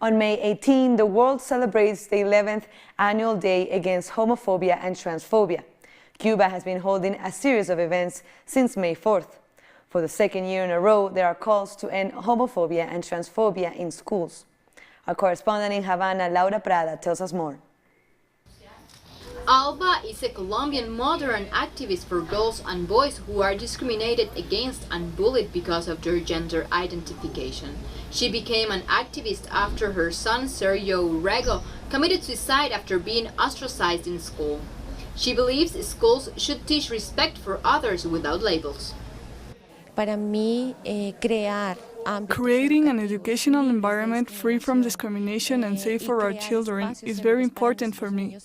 On May 18, the world celebrates the 11th annual Day Against Homophobia and Transphobia. Cuba has been holding a series of events since May 4th. For the second year in a row, there are calls to end homophobia and transphobia in schools. Our correspondent in Havana, Laura Prada, tells us more. Alba is a Colombian mother and activist for girls and boys who are discriminated against and bullied because of their gender identification. She became an activist after her son Sergio Urrego committed suicide after being ostracized in school. She believes schools should teach respect for others without labels. Creating an educational environment free from discrimination and safe for our children is very important for me.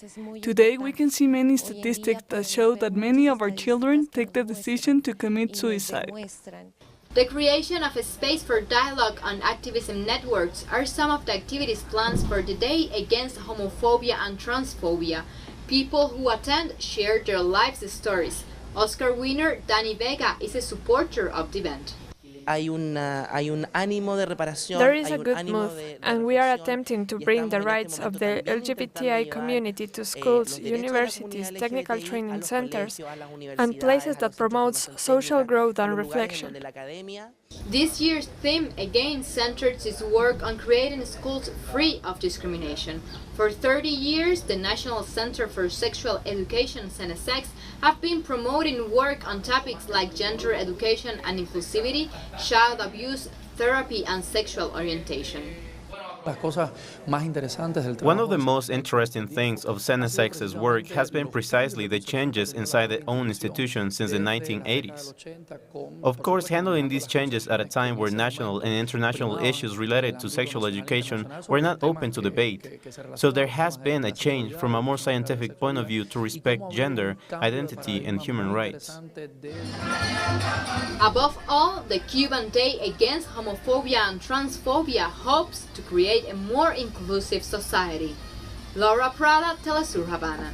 Today, we can see many statistics that show that many of our children take the decision to commit suicide. The creation of a space for dialogue on activism networks are some of the activities plans for the Day Against Homophobia and Transphobia. People who attend share their lives' stories. Oscar winner Danny Vega is a supporter of the event. There is a good move, and we are attempting to bring the rights of the LGBTI community to schools, universities, technical training centers, and places that promotes social growth and reflection. This year's theme again centers its work on creating schools free of discrimination. For 30 years, the National Center for Sexual Education, CENESEX, have been promoting work on topics like gender education and inclusivity, child abuse, therapy, and sexual orientation. One of the most interesting things of CENESEX's work has been precisely the changes inside their own institution since the 1980s. Of course, handling these changes at a time where national and international issues related to sexual education were not open to debate. So there has been a change from a more scientific point of view to respect gender, identity, and human rights. Above all, the Cuban Day Against Homophobia and Transphobia hopes to create a more inclusive society. Laura Prada, Telesur Havana.